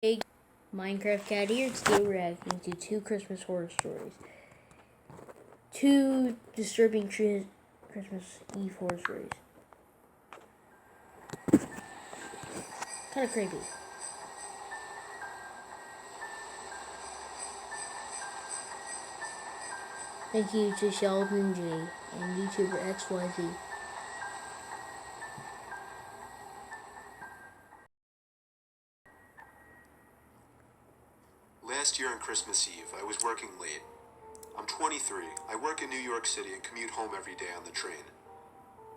Hey, Minecraft Cat here. Today we're reacting to two Christmas horror stories. Two disturbing Christmas Eve horror stories. Kind of creepy. Thank you to Sheldon J and YouTuber XYZ. Last year on Christmas Eve, I was working late. I'm 23. I work in New York City and commute home every day on the train.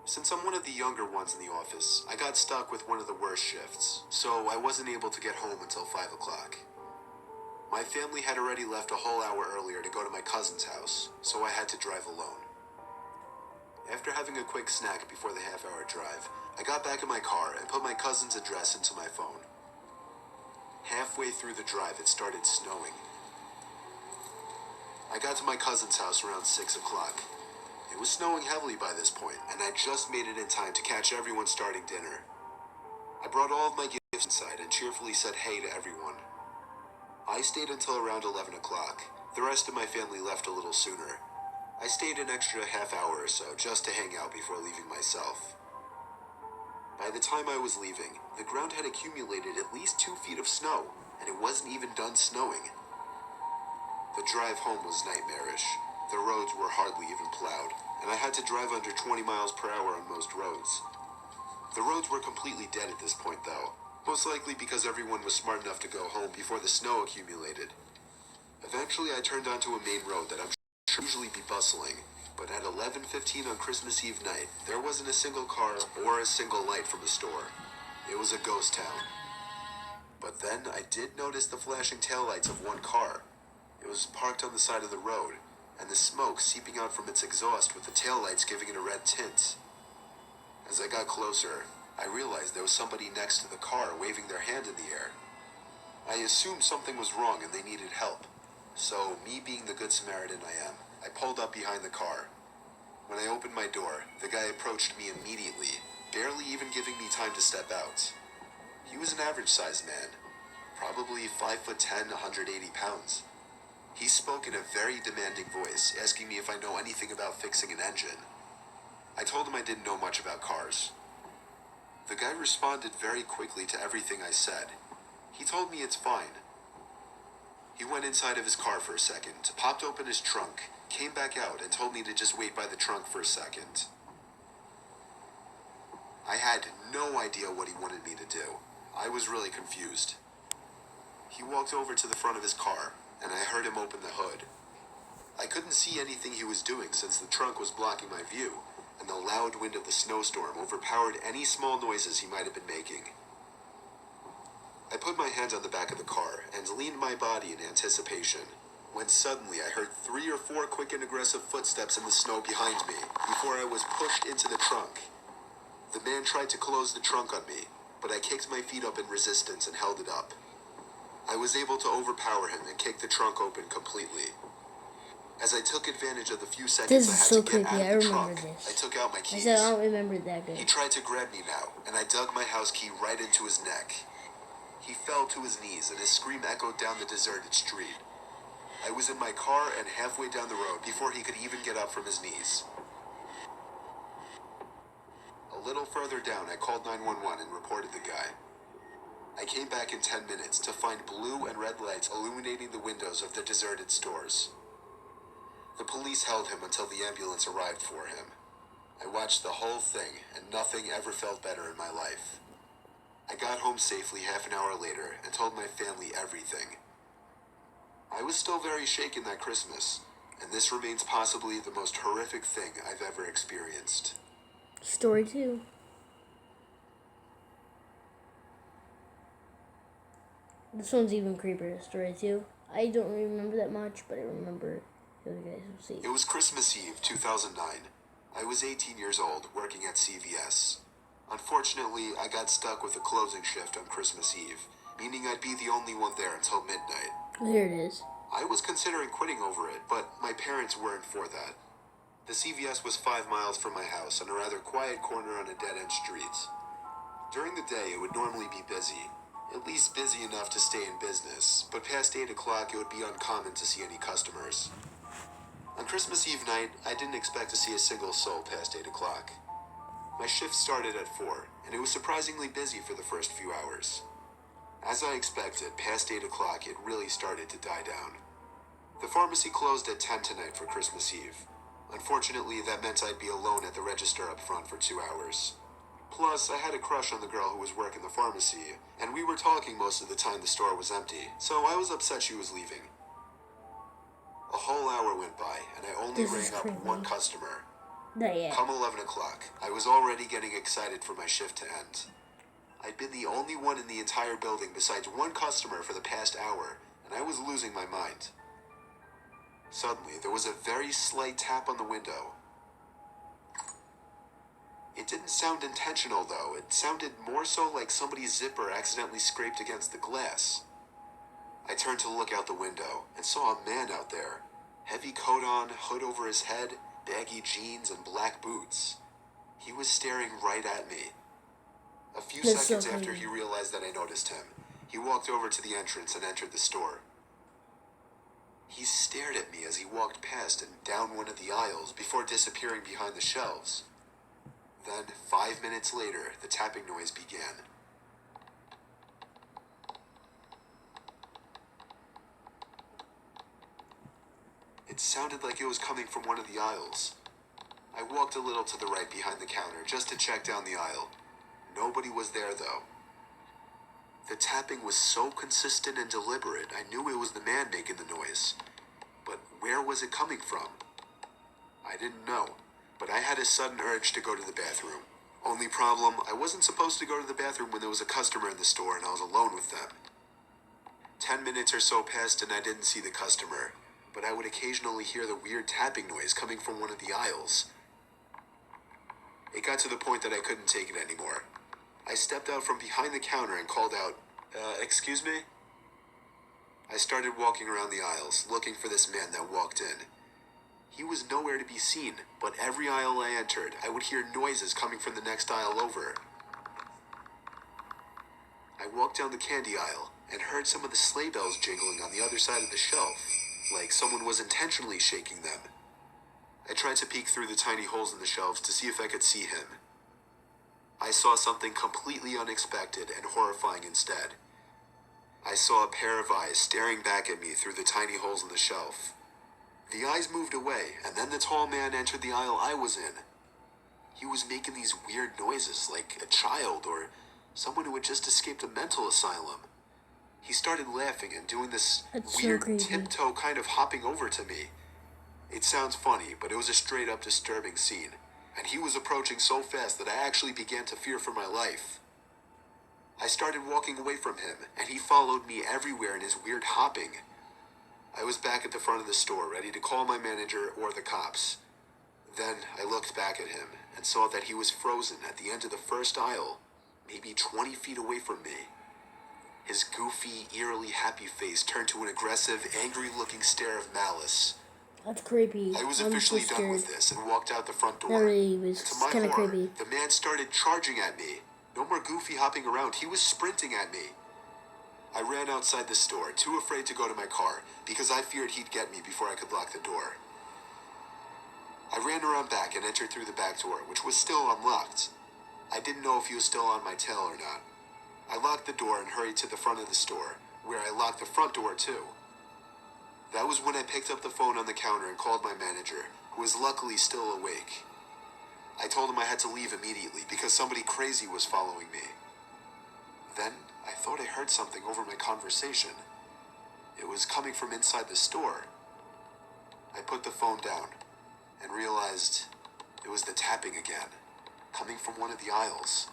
Since I'm one of the younger ones in the office, I got stuck with one of the worst shifts, so I wasn't able to get home until 5 o'clock. My family had already left a whole hour earlier to go to my cousin's house, so I had to drive alone. After having a quick snack before the half-hour drive, I got back in my car and put my cousin's address into my phone. Halfway through the drive, it started snowing. I got to my cousin's house around 6 o'clock. It was snowing heavily by this point, and I just made it in time to catch everyone starting dinner. I brought all of my gifts inside and cheerfully said hey to everyone. I stayed until around 11 o'clock. The rest of my family left a little sooner. I stayed an extra half hour or so just to hang out before leaving myself. By the time I was leaving, the ground had accumulated at least 2 feet of snow, and it wasn't even done snowing. The drive home was nightmarish. The roads were hardly even plowed, and I had to drive under 20 miles per hour on most roads. The roads were completely dead at this point though, most likely because everyone was smart enough to go home before the snow accumulated. Eventually I turned onto a main road that I'm sure would usually be bustling, but at 11:15 on Christmas Eve night, there wasn't a single car or a single light from a store. It was a ghost town. But then I did notice the flashing taillights of one car. It was parked on the side of the road, and the smoke seeping out from its exhaust with the taillights giving it a red tint. As I got closer, I realized there was somebody next to the car waving their hand in the air. I assumed something was wrong and they needed help. So, me being the good Samaritan I am, I pulled up behind the car. When I opened my door, the guy approached me immediately, barely even giving me time to step out. He was an average-sized man, probably 5'10", 180 pounds. He spoke in a very demanding voice, asking me if I know anything about fixing an engine. I told him I didn't know much about cars. The guy responded very quickly to everything I said. He told me it's fine. He went inside of his car for a second, popped open his trunk, came back out, and told me to just wait by the trunk for a second. I had no idea what he wanted me to do. I was really confused. He walked over to the front of his car, and I heard him open the hood. I couldn't see anything he was doing since the trunk was blocking my view, and the loud wind of the snowstorm overpowered any small noises he might have been making. I put my hand on the back of the car and leaned my body in anticipation, when suddenly I heard 3 or 4 quick and aggressive footsteps in the snow behind me before I was pushed into the trunk. The man tried to close the trunk on me, but I kicked my feet up in resistance and held it up. I was able to overpower him and kick the trunk open completely. As I took advantage of the few seconds This I is had so to get creepy. out I of the remember trunk, this. I took out my I keys. said I don't remember it that He good. tried to grab me now, and I dug my house key right into his neck. He fell to his knees, and his scream echoed down the deserted street. I was in my car and halfway down the road before he could even get up from his knees. A little further down, I called 911 and reported the guy. I came back in 10 minutes to find blue and red lights illuminating the windows of the deserted stores. The police held him until the ambulance arrived for him. I watched the whole thing, and nothing ever felt better in my life. I got home safely half an hour later and told my family everything. I was still very shaken that Christmas, and this remains possibly the most horrific thing I've ever experienced. Story 2. This one's even creepier. Story 2. I don't remember that much, but I remember the other guys will see. It was Christmas Eve, 2009. I was 18 years old, working at CVS. Unfortunately, I got stuck with a closing shift on Christmas Eve, meaning I'd be the only one there until midnight. Here it is. I was considering quitting over it, but my parents weren't for that. The CVS was 5 miles from my house on a rather quiet corner on a dead-end street. During the day, it would normally be busy. At least busy enough to stay in business, but past 8 o'clock it would be uncommon to see any customers. On Christmas Eve night, I didn't expect to see a single soul past 8 o'clock. My shift started at 4, and it was surprisingly busy for the first few hours. As I expected, past 8 o'clock it really started to die down. The pharmacy closed at 10 tonight for Christmas Eve. Unfortunately, that meant I'd be alone at the register up front for 2 hours. Plus, I had a crush on the girl who was working the pharmacy, and we were talking most of the time the store was empty, so I was upset she was leaving. A whole hour went by, and I only rang up one customer. Not yet. Come 11 o'clock, I was already getting excited for my shift to end. I'd been the only one in the entire building besides one customer for the past hour, and I was losing my mind. Suddenly, there was a very slight tap on the window. It didn't sound intentional, though. It sounded more so like somebody's zipper accidentally scraped against the glass. I turned to look out the window and saw a man out there. Heavy coat on, hood over his head, baggy jeans, and black boots. He was staring right at me. A few seconds after he realized that I noticed him, he walked over to the entrance and entered the store. He stared at me as he walked past and down one of the aisles before disappearing behind the shelves. Then, 5 minutes later, the tapping noise began. It sounded like it was coming from one of the aisles. I walked a little to the right behind the counter just to check down the aisle. Nobody was there, though. The tapping was so consistent and deliberate, I knew it was the man making the noise. But where was it coming from? I didn't know, but I had a sudden urge to go to the bathroom. Only problem, I wasn't supposed to go to the bathroom when there was a customer in the store and I was alone with them. 10 minutes or so passed and I didn't see the customer, but I would occasionally hear the weird tapping noise coming from one of the aisles. It got to the point that I couldn't take it anymore. I stepped out from behind the counter and called out, excuse me? I started walking around the aisles, looking for this man that walked in. He was nowhere to be seen, but every aisle I entered, I would hear noises coming from the next aisle over. I walked down the candy aisle and heard some of the sleigh bells jingling on the other side of the shelf, like someone was intentionally shaking them. I tried to peek through the tiny holes in the shelves to see if I could see him. I saw something completely unexpected and horrifying instead. I saw a pair of eyes staring back at me through the tiny holes in the shelf. The eyes moved away, and then the tall man entered the aisle I was in. He was making these weird noises like a child or someone who had just escaped a mental asylum. He started laughing and doing this weird tiptoe kind of hopping over to me. It sounds funny, but it was a straight up disturbing scene, and he was approaching so fast that I actually began to fear for my life. I started walking away from him, and he followed me everywhere in his weird hopping. I was back at the front of the store, ready to call my manager or the cops. Then I looked back at him and saw that he was frozen at the end of the first aisle, maybe 20 feet away from me. His goofy, eerily happy face turned to an aggressive, angry-looking stare of malice. That's creepy. I was officially done with this and walked out the front door. Really, it was kind of creepy. The man started charging at me. No more goofy hopping around. He was sprinting at me. I ran outside the store, too afraid to go to my car, because I feared he'd get me before I could lock the door. I ran around back and entered through the back door, which was still unlocked. I didn't know if he was still on my tail or not. I locked the door and hurried to the front of the store, where I locked the front door too. That was when I picked up the phone on the counter and called my manager, who was luckily still awake. I told him I had to leave immediately because somebody crazy was following me. Then I thought I heard something over my conversation. It was coming from inside the store. I put the phone down and realized it was the tapping again, coming from one of the aisles.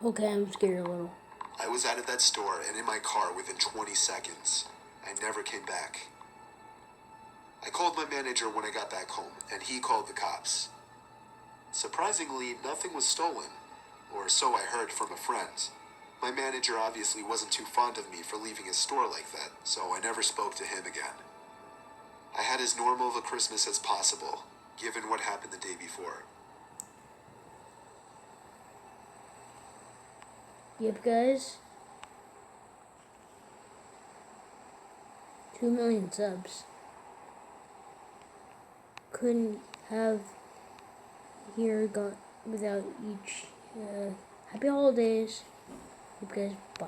Okay, I'm scared a little. I was out of that store and in my car within 20 seconds. I never came back. I called my manager when I got back home, and he called the cops. Surprisingly, nothing was stolen, or so I heard from a friend. My manager obviously wasn't too fond of me for leaving his store like that, so I never spoke to him again. I had as normal of a Christmas as possible, given what happened the day before. Yep, guys. 2 million subs. Couldn't have here gone without each. Happy holidays. Yep, guys. Bye.